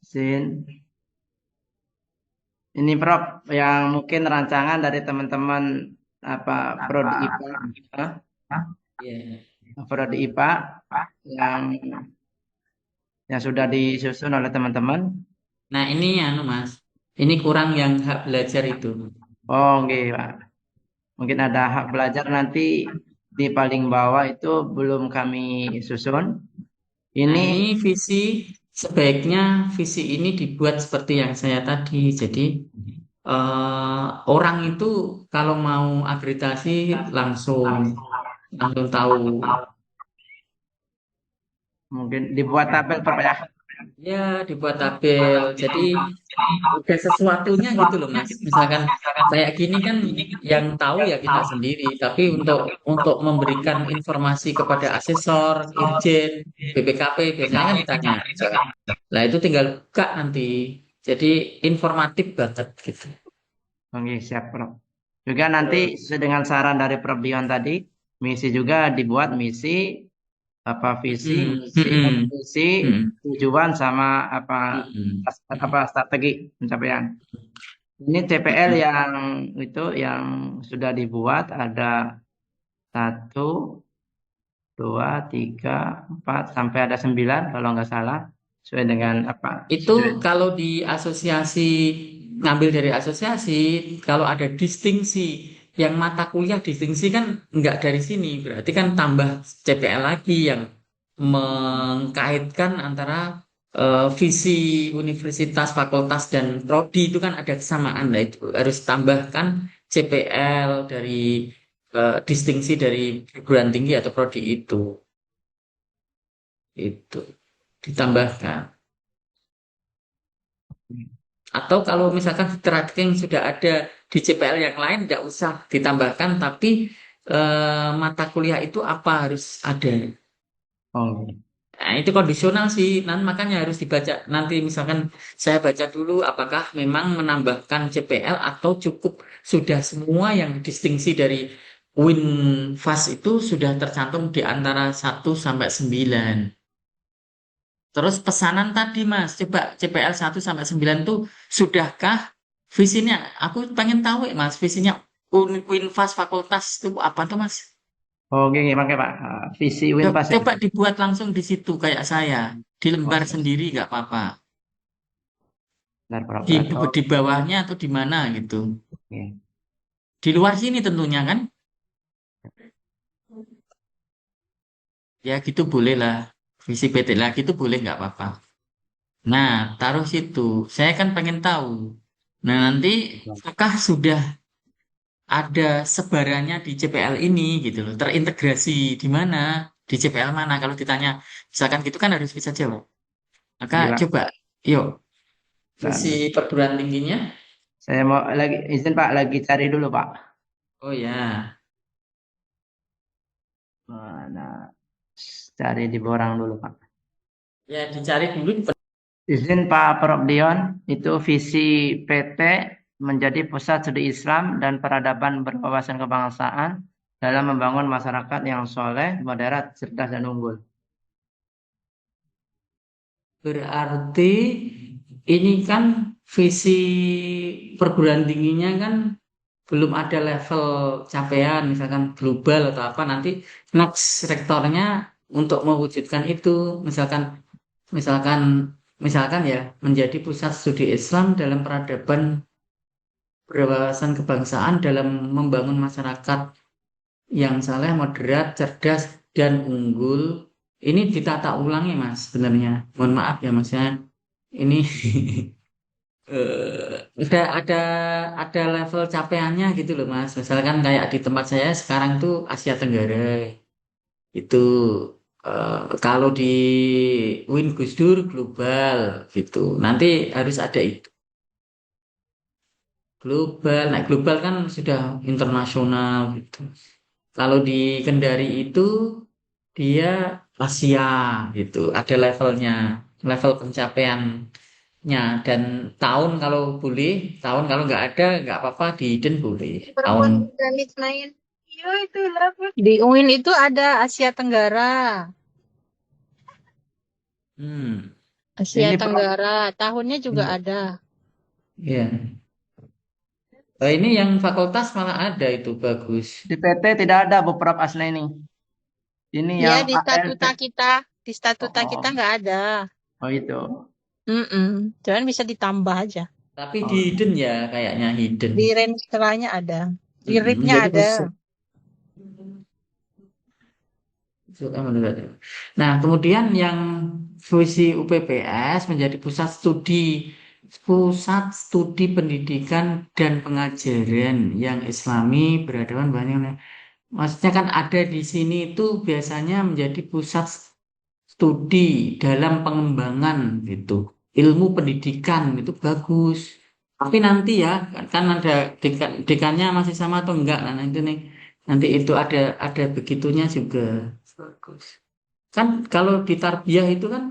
Sin. Ini Prof yang mungkin rancangan dari teman-teman apa Prodi IPA, ah, Iya. Prodi IPA yang sudah disusun oleh teman-teman. Nah ini anu Mas, ini kurang yang hak belajar itu. Oh, oke, Pak. Mungkin ada hak belajar nanti di paling bawah itu belum kami susun. Nah Ini ini sebaiknya visi ini dibuat seperti yang saya tadi. Jadi orang itu kalau mau akreditasi langsung langsung tahu. mungkin dibuat tabel Prof ya. Ya, dibuat tabel. Jadi udah sesuatunya gitu loh, Mas. Misalkan kayak gini kan yang tahu ya kita sendiri, tapi untuk memberikan informasi kepada asesor, irjen, BPKP biasanya kan ditanya, misalkan. Nah, itu tinggal buka nanti. Jadi informatif banget gitu. Oke, siap Prof. Juga nanti sesuai dengan saran dari Prof Dion tadi, misi juga dibuat misi apa visi, Mm-mm, misi, mm-mm, misi, mm-mm, tujuan sama apa mm-mm, apa strategi pencapaian. Ini TPL mm-mm. yang itu yang sudah dibuat ada satu, dua, tiga, empat sampai ada 9 kalau nggak salah sesuai dengan apa? Itu kalau di asosiasi, ngambil dari asosiasi, kalau ada distingsi, yang mata kuliah distingsi kan nggak dari sini, berarti kan tambah CPL lagi yang mengkaitkan antara visi universitas, fakultas, dan prodi itu kan ada kesamaan. Nah, itu harus tambahkan CPL dari distingsi dari perguruan tinggi atau prodi itu ditambahkan. Atau kalau misalkan strategi yang sudah ada di CPL yang lain tidak usah ditambahkan, tapi mata kuliah itu apa harus ada. Oh, Nah, itu kondisional sih, makanya harus dibaca. Nanti misalkan saya baca dulu apakah memang menambahkan CPL atau cukup sudah semua yang distingsi dari WinFast itu sudah tercantum di antara 1 sampai 9. Terus pesanan tadi Mas, coba CPL 1 sampai 9 tuh sudahkah visinya? Aku pengen tahu ya Mas, visinya Winfast fakultas itu apa tuh Mas? oh, oke, oke, pakai Pak. Visi Winpas ya. Coba dibuat langsung di situ kayak saya, di Oh, lembar siap. sendiri nggak apa-apa. Benar, Prof. Di, Berarti, oh, di bawahnya atau di mana gitu. oke. Di luar sini tentunya kan? Ya gitu boleh lah. Visi PT lagi itu boleh nggak apa-apa. Nah, taruh situ. Saya kan pengen tahu. Nah, nanti apakah sudah ada sebarannya di CPL ini gitu loh, terintegrasi di mana, di CPL mana kalau ditanya misalkan gitu kan harus bisa jawab. Maka Oke, Pak. coba yuk visi Dan perguruan tingginya. saya mau lagi izin Pak, lagi cari dulu Pak. Oh ya, Mana? Cari di borang dulu Pak. ya dicari dulu. Izin Pak Prof Dion, itu visi PT menjadi pusat studi Islam dan peradaban berwawasan kebangsaan dalam membangun masyarakat yang soleh, moderat, cerdas, dan unggul. Berarti ini kan visi perguruan tingginya kan belum ada level capaian misalkan global atau apa, nanti next rektornya untuk mewujudkan itu misalkan Misalkan, misalkan ya, menjadi pusat studi Islam dalam peradaban berwawasan kebangsaan dalam membangun masyarakat yang saleh, moderat, cerdas, dan unggul. Ini ditata ulangi, Mas, sebenarnya. Mohon maaf ya, Mas ya. Ini ada level capaiannya gitu loh, Mas. Misalkan kayak di tempat saya sekarang tuh Asia Tenggara. Itu kalau di Win Gus Dur global gitu. Nanti harus ada itu global. Nah, global kan sudah internasional gitu. Kalau di Kendari itu dia Asia gitu. Ada levelnya, level pencapaiannya dan tahun kalau boleh, tahun kalau nggak ada nggak apa-apa di hidden boleh. Tahun. Perempuan Granit main. Iya itu apa? Di UIN itu ada Asia Tenggara. Hmm. Asia Ini Prof. Tenggara. Tahunnya juga Iya. ada. Ya. Ini yang fakultas malah ada itu bagus. Di PT tidak ada Bu Prof Asna ini. Ini Ya, yang di ALT. statuta kita. Di statuta kita Oh, nggak ada. oh itu. Cuman bisa ditambah aja. Tapi di Oh, hidden ya kayaknya hidden. Di registranya ada. Di RIP-nya Menjadi ada. pusat. Nah, kemudian yang fungsi UPPS menjadi pusat studi pendidikan dan pengajaran yang Islami berhadapan banyak. Maksudnya kan ada di sini itu biasanya menjadi pusat studi dalam pengembangan gitu. Ilmu pendidikan itu bagus. Tapi nanti ya kan ada dekannya masih sama atau enggak. Nah, itu nih nanti itu ada begitunya juga. Bagus. Kan kalau di tarbiyah itu kan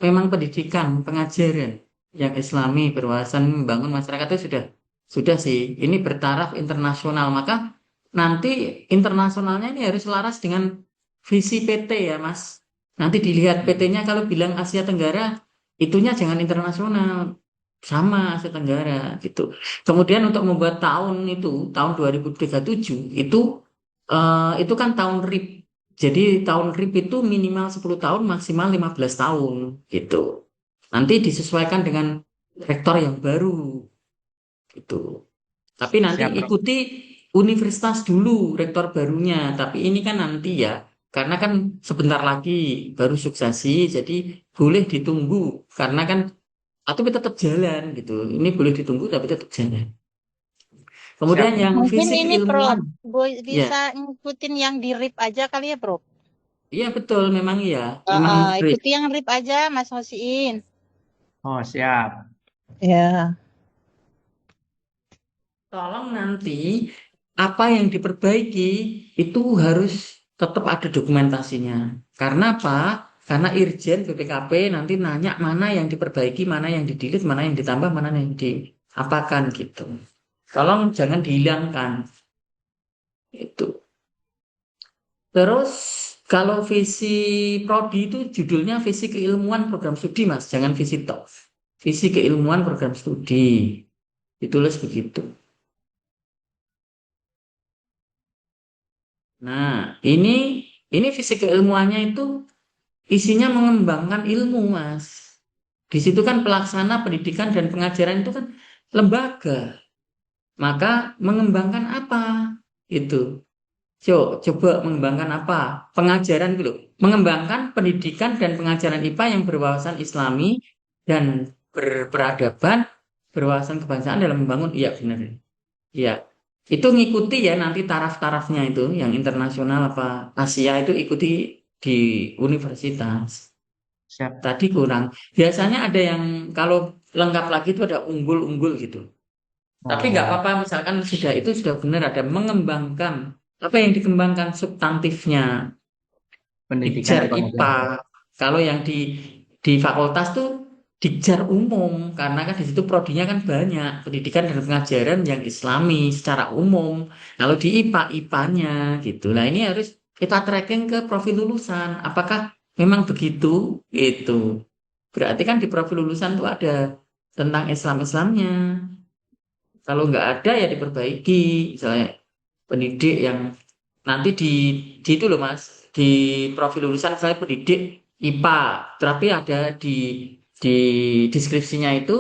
memang pendidikan, pengajaran yang Islami, berwawasan membangun masyarakat itu sudah sih. Ini bertaraf internasional, maka nanti internasionalnya ini harus selaras dengan visi PT ya, Mas. Nanti dilihat PT-nya kalau bilang Asia Tenggara, itunya jangan internasional, sama Asia Tenggara gitu. Kemudian untuk membuat tahun 2037 itu kan tahun RIP. Jadi tahun RIP itu minimal 10 tahun, maksimal 15 tahun gitu. Nanti disesuaikan dengan rektor yang baru gitu. Tapi nanti siap Prof. ikuti universitas dulu rektor barunya. Tapi ini kan nanti ya, karena kan sebentar lagi baru suksesi, jadi boleh ditunggu. Karena kan, tapi tetap jalan gitu. Ini boleh ditunggu tapi tetap jalan. Siap Kemudian Bu. yang Mungkin fisik ini, Bro. keilmuan, ya, Bisa ngikutin yang di RIP aja kali ya, Bro. iya betul, memang iya, memang Ikuti yang RIP aja, Mas Hosiin. Oh, siap. Ya. tolong nanti apa yang diperbaiki itu harus tetap ada dokumentasinya. Karena apa? Karena Irjen BPKP nanti nanya mana yang diperbaiki, mana yang didelete, mana yang ditambah, mana yang diapakan gitu. Tolong jangan dihilangkan itu. Terus kalau visi prodi itu judulnya visi keilmuan program studi, Mas, jangan visi tok. Visi keilmuan program studi. Ditulis begitu. Nah, ini visi keilmuannya itu isinya mengembangkan ilmu, Mas. Di situ kan pelaksana pendidikan dan pengajaran itu kan lembaga. Maka mengembangkan apa? Itu. Coba mengembangkan apa? Pengajaran dulu. Mengembangkan pendidikan dan pengajaran IPA yang berwawasan Islami dan berperadaban, berwawasan kebangsaan dalam membangun. Iya benar. Iya. Itu ngikuti ya nanti taraf-tarafnya itu yang internasional apa Asia itu ikuti di universitas. Siap. Tadi kurang. Biasanya ada yang kalau lengkap lagi itu ada unggul-unggul gitu. Tapi nggak Oh, apa-apa misalkan itu sudah benar ada mengembangkan apa yang dikembangkan substantifnya pendidikan Dikjar dan IPA. pengajaran. Kalau yang di fakultas tuh Dikjar umum karena kan di situ prodinya kan banyak pendidikan dan pengajaran yang Islami secara umum. Kalau di IPA IPA-nya gitu. Nah ini harus kita tracking ke profil lulusan. Apakah memang begitu? Itu berarti kan di profil lulusan tuh ada tentang Islamnya. Kalau nggak ada ya diperbaiki. Misalnya pendidik yang nanti di itu loh Mas, di profil lulusan saya pendidik IPA, tapi ada di deskripsinya itu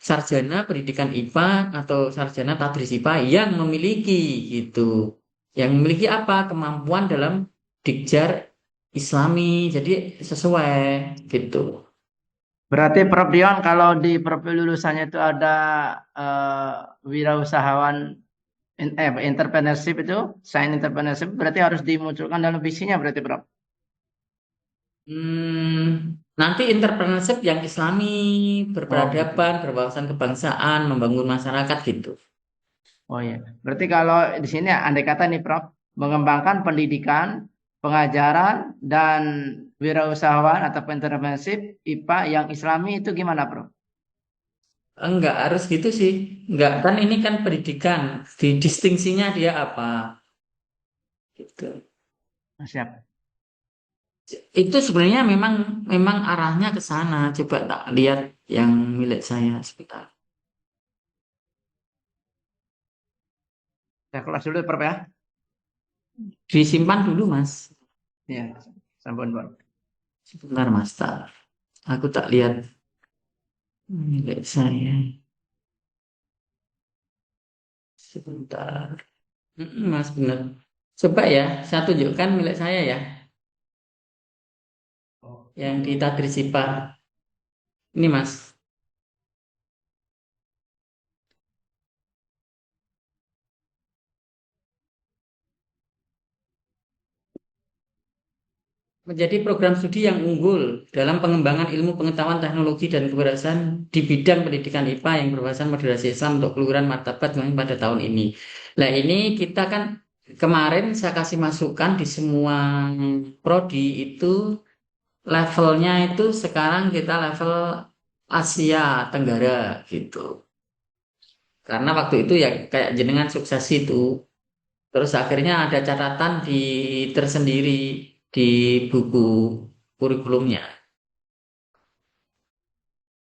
sarjana pendidikan IPA atau sarjana tadris IPA yang memiliki gitu. Yang memiliki apa? Kemampuan dalam Dikjar Islami. Jadi sesuai gitu. Berarti Prof Dion kalau di profil lulusannya itu ada eh, wirausahawan entrepreneurship itu, sign entrepreneurship berarti harus dimunculkan dalam visinya berarti Prof. Nanti entrepreneurship yang Islami, Oh gitu. berperadaban, berwawasan kebangsaan, membangun masyarakat gitu. Oh ya. Berarti kalau di sini andai kata nih Prof, mengembangkan pendidikan, pengajaran dan wirausahawan atau entrepreneurship IPA yang Islami itu gimana Prof? Enggak harus gitu sih. Enggak, kan ini kan pendidikan. Di distingsinya dia apa? Gitu. Siap. Itu sebenarnya memang memang arahnya ke sana. Coba tak lihat yang milik saya sebentar. Saya kelas dulu, Prof ya. Disimpan dulu, Mas. Ya, sampun, Pak. Sebentar, Mas. Aku tak lihat milik saya. Sebentar. Mas, benar. Coba ya, saya tunjukkan milik saya ya, yang di Tadrisipa. Ini, Mas. Menjadi program studi yang unggul dalam pengembangan ilmu pengetahuan teknologi dan keberhasilan di bidang pendidikan IPA yang berbasis moderasi Islam untuk kelurahan martabat pada tahun ini. Nah, ini kita kan kemarin saya kasih masukan di semua prodi itu levelnya itu sekarang kita level Asia Tenggara gitu. Karena waktu itu ya kayak jenengan sukses itu. Terus akhirnya ada catatan tersendiri di buku kurikulumnya.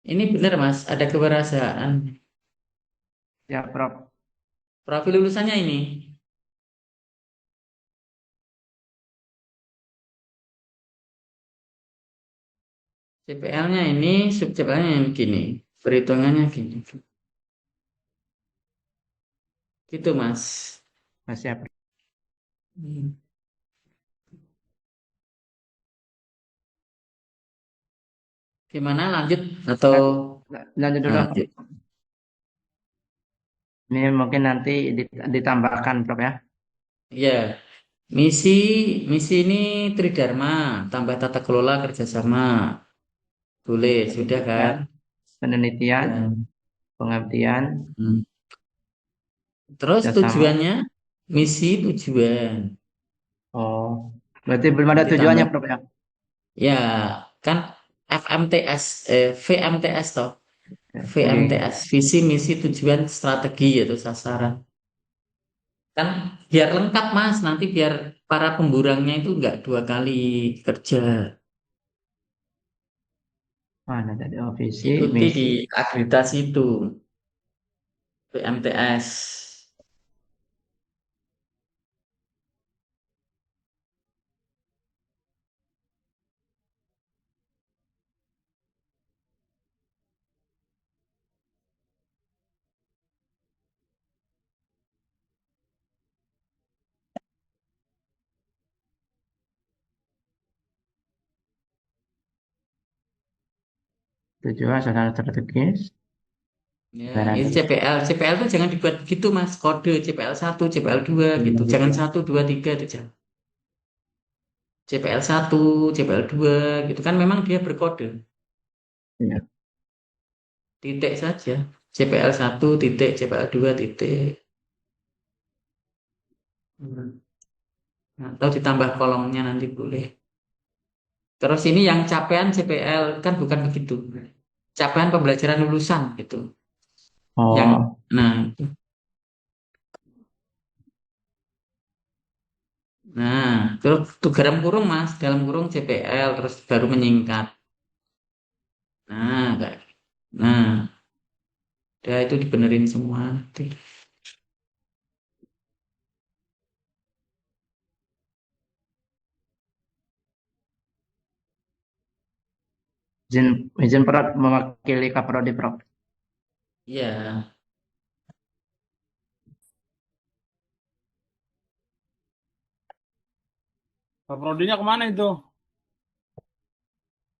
Ini benar Mas, ada keberhasilan. Ya, Prof. Profil lulusannya ini. CPL-nya ini, sub CPL-nya yang gini. Perhitungannya gini. Gitu Mas. Mas ya, Prof. Hmm. Gimana lanjut atau Lanjut dulu. lanjut? Ini mungkin nanti ditambahkan, Prof ya. Ya, misi misi ini Tridharma, tambah tata kelola kerjasama. Boleh, sudah kan? Dan penelitian, Ya. pengabdian, Hmm. Terus kerjasama. tujuannya, misi tujuan. Oh, berarti belum ada tujuannya, Ditambah, Prof ya. ya kan FMTS, VMTS toh. Ya, oke. VMTS, visi, misi, tujuan, strategi yaitu sasaran. Kan biar lengkap Mas, nanti biar para pemburangnya itu nggak dua kali kerja. Mana tadi? Oh, visi, Ikuti misi. di akreditasi itu, VMTS. Tujuan sasaran strategis. Ya, ini Garansi. CPL. CPL tuh jangan dibuat begitu Mas, kode CPL 1, CPL 2 gitu. Jangan 1, 2, 3 itu jangan. CPL 1, CPL 2 gitu kan memang dia berkode. Ya. Titik saja. CPL 1 titik, CPL 2 titik. Atau ditambah kolomnya nanti boleh. Terus ini yang capaian CPL kan bukan begitu. Capaian pembelajaran lulusan gitu. Yang Oh, nah, nah, terus tuh dalam kurung Mas, dalam kurung CPL terus baru menyingkat. Nah, kayak nah, udah itu dibenerin semua. izin Prof mewakili Kaprodi, Prof. Iya. Pak Prodinya kemana itu?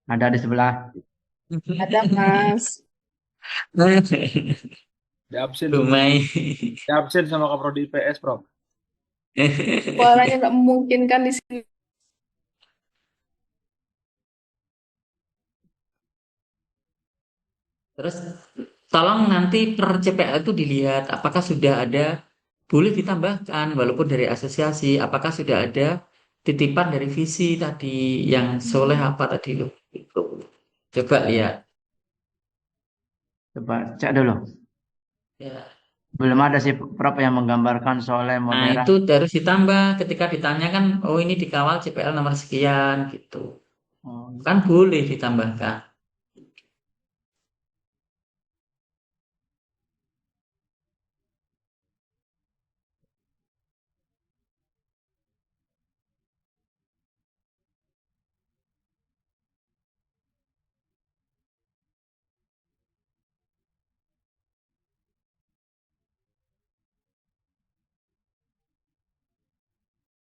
Ada di sebelah. Ada Mas. Di absen, Dumai. di absen sama Kak Prodi PS, Prof. Suaranya nggak memungkinkan di sini. Terus tolong nanti per CPL itu dilihat apakah sudah ada, boleh ditambahkan walaupun dari asosiasi, apakah sudah ada titipan dari visi tadi yang soleh apa tadi loh. Itu. Coba lihat. Coba cek dulu. Ya. Belum ada sih Prof yang menggambarkan soleh, Nah, moderat. itu harus ditambah ketika ditanyakan, oh ini dikawal CPL nomor sekian gitu. Oh. Kan boleh ditambahkan.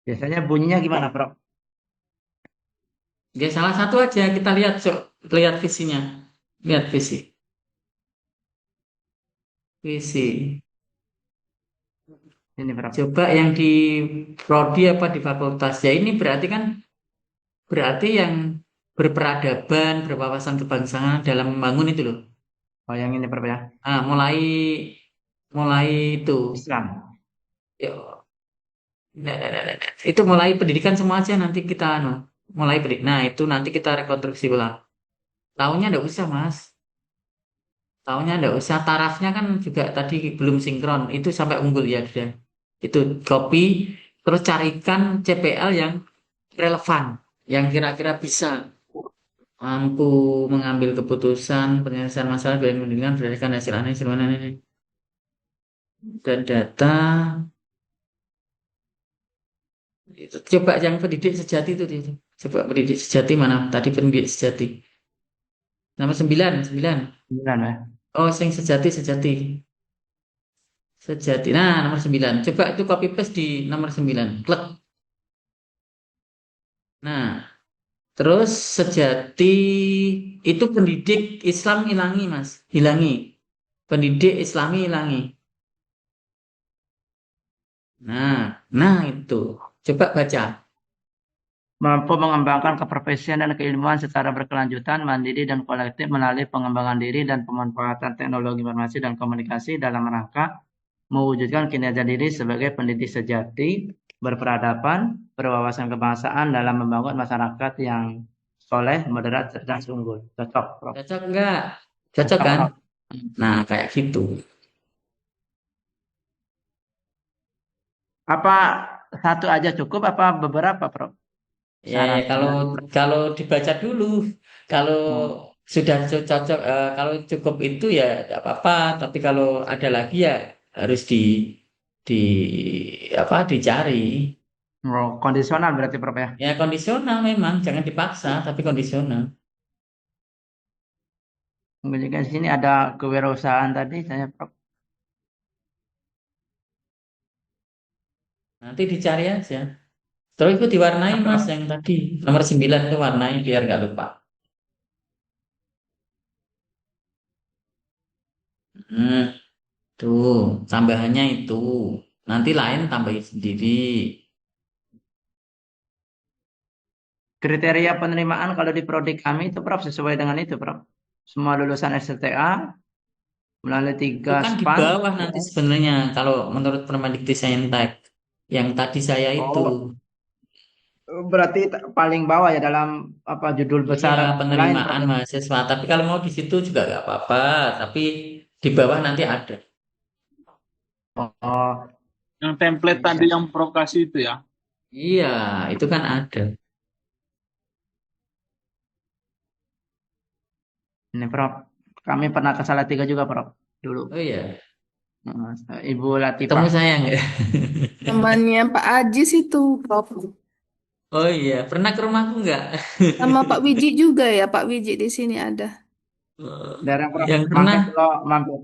Biasanya bunyinya gimana, Prof? Ya salah satu aja kita lihat, lihat visinya. Lihat visi. Visi. Ini, Prof. Coba yang di prodi apa di fakultas. Ya ini berarti yang berperadaban, berwawasan kebangsaan dalam membangun itu loh. Oh, yang ini, Prof ya. Nah, mulai mulai itu. Islam. Ya, nah. Itu mulai pendidikan semua aja nanti kita mulai pendidik. Nah, itu nanti kita rekonstruksi ulang. Tahunnya enggak usah, Mas. Tahunnya enggak usah. Tarafnya kan juga tadi belum sinkron. Itu sampai unggul ya, sudah. Itu copy terus carikan CPL yang relevan, yang kira-kira bisa mampu mengambil keputusan penyelesaian masalah dengan pendidikan berdasarkan hasil analisis mana ini dan data itu. Coba yang pendidik sejati itu dia. Coba pendidik sejati mana tadi pendidik sejati nomor 9 9. 9 ya. Oh sing sejati sejati sejati, nah nomor 9 coba itu copy paste di nomor 9 klik. Nah terus sejati itu pendidik Islam hilangi, Mas, hilangi pendidik Islami hilangi. Nah itu coba baca. Mampu mengembangkan keprofesian dan keilmuan secara berkelanjutan, mandiri dan kolektif melalui pengembangan diri dan pemanfaatan teknologi informasi dan komunikasi dalam rangka mewujudkan kinerja diri sebagai pendidik sejati, berperadaban, berwawasan kebangsaan dalam membangun masyarakat yang soleh, moderat, cerdas, unggul. Cocok, Prof. Cocok enggak? Cocok Cocok, kan? Prof. Nah, kayak gitu. Apa satu aja cukup apa beberapa, Prof? Ya, kalau Syaratnya. kalau dibaca dulu, kalau Oh, sudah cocok, kalau cukup itu ya tidak apa-apa. Tapi kalau ada lagi ya harus di apa dicari. oh, kondisional berarti, Prof ya. Ya kondisional memang, jangan dipaksa, tapi kondisional. Kemudian di sini ada kewirausahaan tadi, saya, Prof. Nanti dicari aja. Terus itu diwarnai, Mas, Apa? yang tadi nomor 9 itu warnai biar nggak lupa. Hmm, tuh tambahannya itu. Nanti lain tambahin sendiri. Kriteria penerimaan kalau di prodi kami itu, Prof, sesuai dengan itu, Prof. Semua lulusan STTA melalui Itu 3 kan di SPAN. bawah nanti sebenarnya kalau menurut Permendikbudrisayintek yang tadi saya itu. Oh, berarti paling bawah ya dalam apa judul Iya, besar lain, Prof penerimaan ya? mahasiswa. Tapi kalau mau di situ juga nggak apa-apa. Tapi di bawah nanti ada. Oh, Yang template tadi bisa. yang Prof kasih itu ya. Iya, itu kan ada. Ini, Prof. Kami pernah ke Salatiga juga, Prof. Dulu. Oh iya, Ibu ketemu Latifah. saya nggak? Temannya Pak Ajis itu, Prof. Oh iya, pernah ke rumahku nggak? Sama Pak Wiji juga ya, Pak Wiji di sini ada. Daerah, Prof. Yang Mampir pernah. kalau mampir.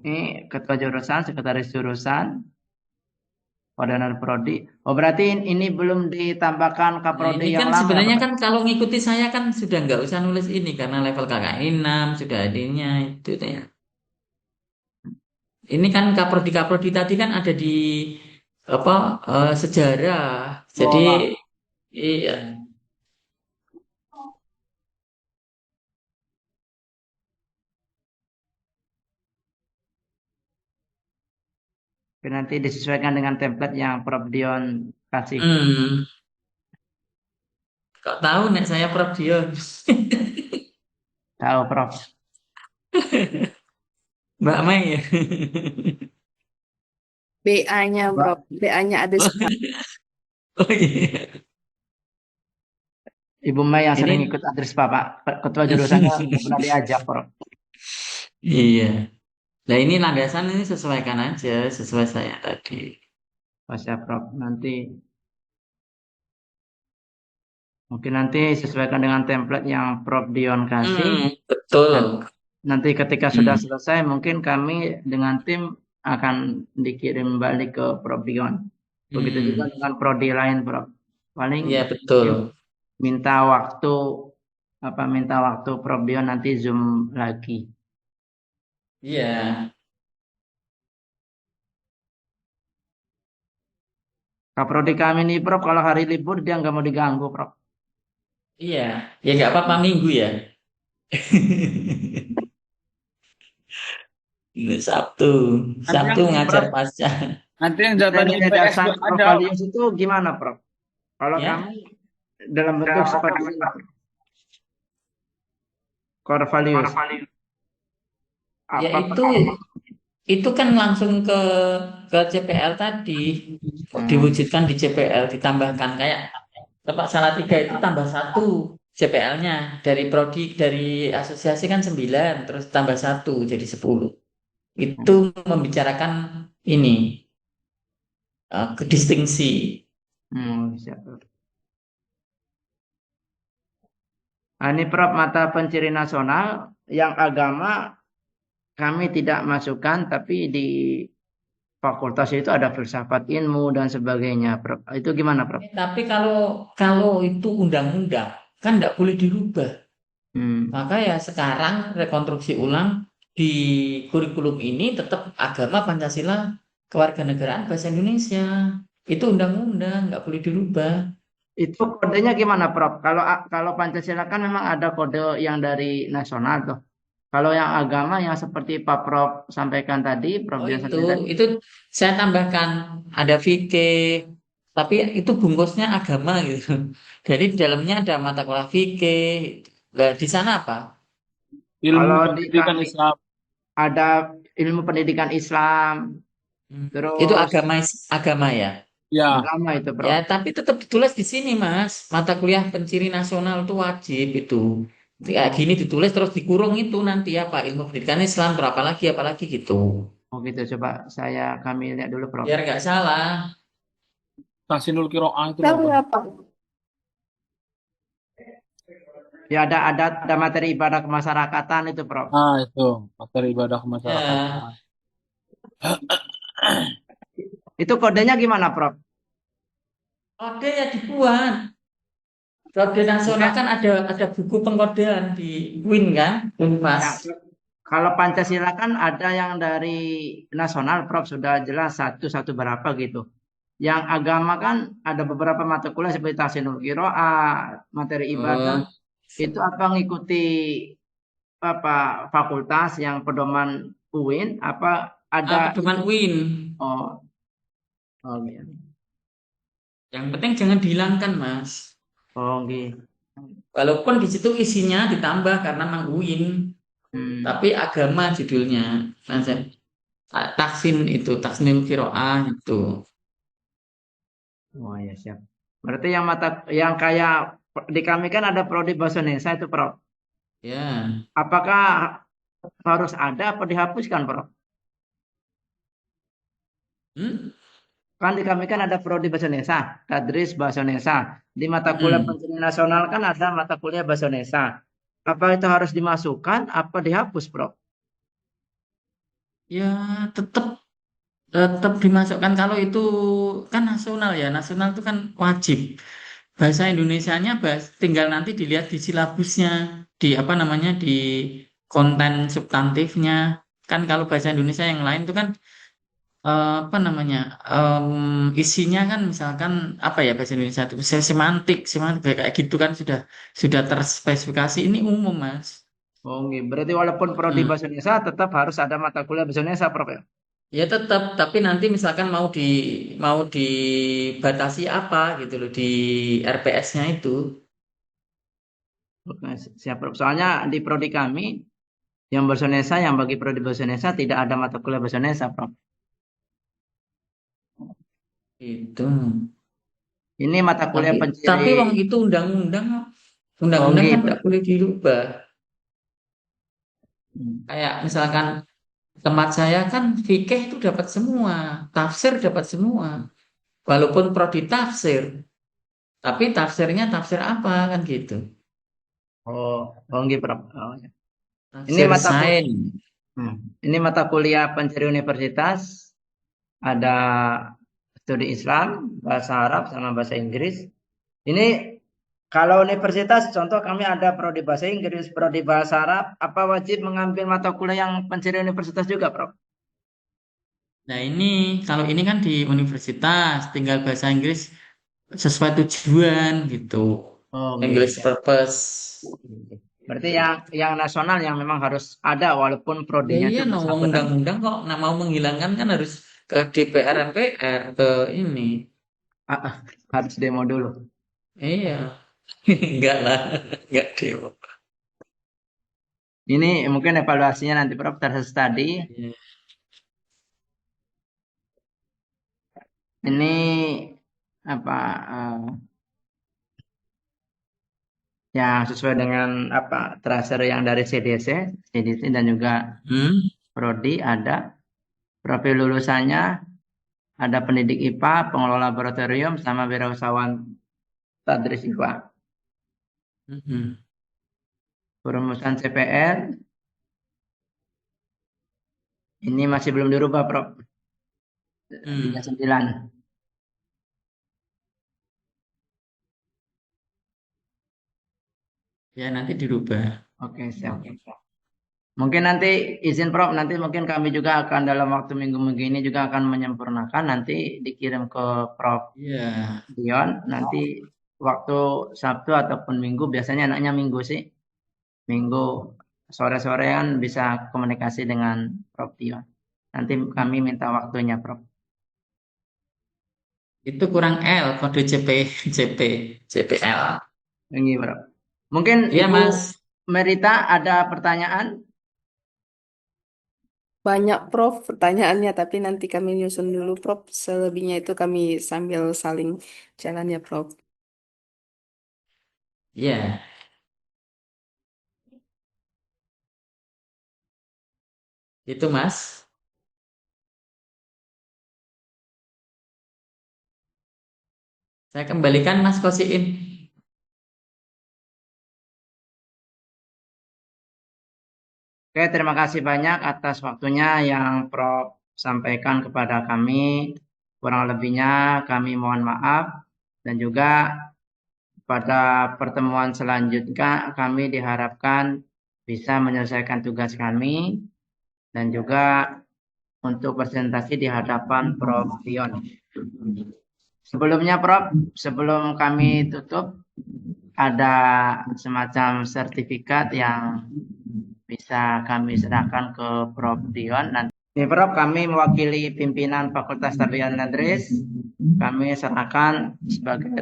Ini ketua jurusan, sekretaris jurusan, koordinator prodi. Oh, berarti ini belum ditambahkan Nah, kaprodi ini yang kan lama ya, sebenarnya Prof? kan kalau ngikuti saya kan sudah nggak usah nulis ini karena level KKI 6 sudah adanya itu ya. Ini kan kaprodi-kaprodi tadi kan ada di apa sejarah. Jadi Oh, iya. nanti disesuaikan dengan template yang Prof Dion kasih. Hmm, kok tahu nek saya Prof Dion? Tahu, Prof. Mbak Mei ya. BA-nya, Bro. Mbak, BA-nya ada Oh, sekali. oh iya. Ibu Mei yang Ini sering ikut adres Bapak, ketua jurusannya nggak pernah diajak, Prof. iya. Nah ini landasan ini sesuaikan aja sesuai saya tadi. Pas ya, Prof. Nanti mungkin nanti sesuaikan dengan template yang Prof Dion kasih. Dan Betul. nanti ketika sudah Hmm, selesai, mungkin kami dengan tim akan dikirim balik ke Prof Dion. Begitu juga hmm. dengan prodi lain, Prof. Paling Iya betul. minta waktu minta waktu Prof Dion nanti Zoom lagi. Iya, Kak prodi kami nih, Prof, kalau hari libur dia nggak mau diganggu, Prof. iya. Ya nggak apa-apa minggu ya. Ini Sabtu, Nanti Sabtu yang ngajar Prof, pasca. nanti yang desain jabatan IPS yayasan nggak ada. Provalius itu gimana, Prof? Kalau Ya, kami dalam bentuk seperti ini, Corvalius. ya Apa, itu Prof? itu kan langsung ke CPL tadi Hmm. diwujudkan di CPL ditambahkan kayak Tepat salah tiga itu tambah satu CPL-nya dari prodi dari asosiasi kan 9 terus tambah satu jadi 10 itu membicarakan ini kedistingsi. Siap, Prof. Nah, ini Prof mata penciri nasional yang agama kami tidak masukkan, tapi di fakultas itu ada filsafat ilmu dan sebagainya, Prof. Itu gimana, Prof? Tapi kalau kalau itu undang-undang kan tidak boleh dirubah. Hmm. Maka ya sekarang rekonstruksi ulang di kurikulum ini tetap agama Pancasila kewarganegaraan bahasa Indonesia. Itu undang-undang nggak boleh dirubah. Itu kodenya gimana, Prof? Kalau Pancasila kan memang ada kode yang dari nasional tuh. Kalau yang agama yang seperti Pak Prof sampaikan tadi, Prof Oh Dian itu sampaikan tadi, itu saya tambahkan ada fikih, tapi itu bungkusnya agama gitu. Jadi di dalamnya ada mata kuliah fikih. Nah, di sana apa? Ilmu kalau di pendidikan kami Islam. ada ilmu pendidikan Islam, Itu terus agama ya. Ya, agama itu, Ya, Prof. tapi tetap ditulis di sini, Mas. Mata kuliah penciri nasional itu wajib itu. Kayak Oh, gini ditulis terus dikurung itu nanti apa ilmu pendidikan Islam berapa lagi apalagi gitu. oh gitu. Coba kami lihat dulu, Prof. Biar nggak salah. Tahsinul Qiro'ah itu loh, Tahu Bang. apa? Ya ada materi ibadah kemasyarakatan itu, Prof. Nah, itu materi ibadah Ya, kemasyarakatan. Itu kodenya gimana, Prof? kode ya dibuat. Kode nasional Enggak. kan ada buku pengkodean di UIN kan, Unpas. Ya, kalau Pancasila kan ada yang dari nasional, Prof, sudah jelas satu berapa gitu. Yang agama kan ada beberapa mata kuliah seperti Tahsinul Qiraah, materi ibadah, Oh, itu apa ngikuti apa fakultas yang pedoman UIN apa ada pedoman itu? UIN. Oh, oh gitu. Yang penting jangan dihilangkan, Mas. Oh gitu. Walaupun di situ isinya ditambah karena memang UIN, Hmm. tapi agama judulnya. Nah, Taksinul Qiro'ah itu. Oh ya siap. Berarti yang kayak di kami kan ada prodi bahasa Indonesia itu, Prof. Ya. Apakah harus ada apa dihapuskan, Prof? Hmm? Kan di kami kan ada prodi bahasa Indonesia, tadris bahasa Indonesia. Di mata kuliah Hmm. pendidikan nasional kan ada mata kuliah bahasa Indonesia. Apa itu harus dimasukkan, apa dihapus, Prof? Ya, tetap tetap dimasukkan kalau itu kan nasional ya. Nasional itu kan wajib. Bahasa Indonesianya tinggal nanti dilihat di silabusnya, di apa namanya di konten substantifnya. Kan kalau bahasa Indonesia yang lain itu kan apa namanya isinya kan misalkan apa ya bahasa Indonesia itu semantik semantik kayak gitu kan sudah terspesifikasi ini umum Mas. Oh, gitu. Berarti walaupun prodi Nah, bahasa Indonesia tetap harus ada mata kuliah bahasa Indonesia, Prof ya? ya tetap tapi nanti misalkan mau dibatasi apa gitu loh di RPS-nya itu. Oke, siap, Prof. Soalnya di prodi kami Yang bahasa Indonesia, yang bagi prodi bahasa Indonesia tidak ada mata kuliah bahasa Indonesia, Prof. Itu. Ini mata kuliah Tapi penciri. wong itu undang-undang Oh, kan nggih, tidak boleh dirubah. Hmm. Kayak misalkan tempat saya kan fikih itu dapat semua, tafsir dapat semua. Walaupun prodi tafsir, tapi tafsirnya tafsir apa kan gitu. Oh, nggih, Prof. Oh, ya. Ini Tafsir mata kuliah, sains. ini mata kuliah penciri universitas, ada studi Islam, bahasa Arab sama bahasa Inggris. Ini kalau universitas, contoh kami ada prodi bahasa Inggris, prodi bahasa Arab, apa wajib mengambil mata kuliah yang penciri universitas juga, Prof? Nah ini kalau ini kan di universitas, tinggal bahasa Inggris sesuai tujuan gitu. Oh, English nggih. purpose. Berarti yang nasional yang memang harus ada walaupun Ya prodinya iya, itu no, wong bersangkutan. undang-undang kok nah, mau menghilangkan kan harus ke DPR, MPR, ke ini. Harus demo dulu. Iya, enggak lah, enggak demo. Ini mungkin evaluasinya nanti, Prof, terus tadi. Iya. Ini apa yang sesuai dengan apa tracer yang dari CDC dan juga Hmm? prodi ada. Profil lulusannya ada pendidik IPA, pengelola laboratorium, sama wirausahawan tadris IPA. Mhm. Perumusan CPR ini masih belum dirubah, Prof. Hmm. 39. Ya nanti dirubah. Oke, siap. Mungkin nanti izin Prof, nanti mungkin kami juga akan dalam waktu minggu-minggu ini juga akan menyempurnakan, nanti dikirim ke Prof Iya. Dion, nanti waktu Sabtu ataupun Minggu, biasanya anaknya Minggu sih. Minggu sore-sore kan bisa komunikasi dengan Prof Dion. Nanti kami minta waktunya, Prof. Itu kurang L, kode CPL. Ini, Prof. Mungkin Iya, Ibu Mas. Merita ada pertanyaan? Banyak Prof pertanyaannya, tapi nanti kami nyusun dulu Prof. Selebihnya itu kami sambil saling jalan ya Prof. Iya. Itu, Mas. Saya kembalikan Mas Kosiin. Oke, terima kasih banyak atas waktunya yang Prof sampaikan kepada kami. Kurang lebihnya kami mohon maaf, dan juga pada pertemuan selanjutnya kami diharapkan bisa menyelesaikan tugas kami dan juga untuk presentasi di hadapan Prof Dion. Sebelumnya, Prof, sebelum kami tutup, ada semacam sertifikat yang bisa kami serahkan ke Prof Dion. Nanti, ini Prof, kami mewakili pimpinan Fakultas Tarbiyah dan Tadris. Kami serahkan sebagai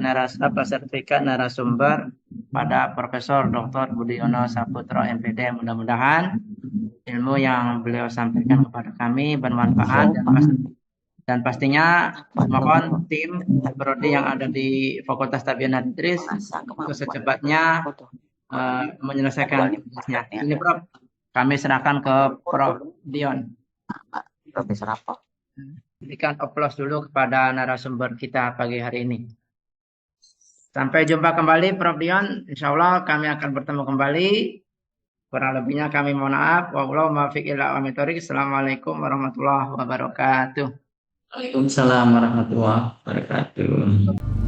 sertifikat narasumber pada Profesor Dr. Budiono Saputro MPD. Mudah-mudahan ilmu yang beliau sampaikan kepada kami bermanfaat, dan pastinya mohon tim prodi yang ada di Fakultas Tarbiyah dan Tadris untuk secepatnya menyelesaikan tugasnya. Ini Prof, kami serahkan ke Prof Dion. Profesor apa? Berikan aplaus dulu kepada narasumber kita pagi hari ini. Sampai jumpa kembali Prof Dion. Insya Allah kami akan bertemu kembali. Kurang lebihnya kami mohon maaf. Wallahul muwaffiq ila aqwamit thoriq. Assalamualaikum warahmatullahi wabarakatuh. Waalaikumsalam warahmatullahi wabarakatuh.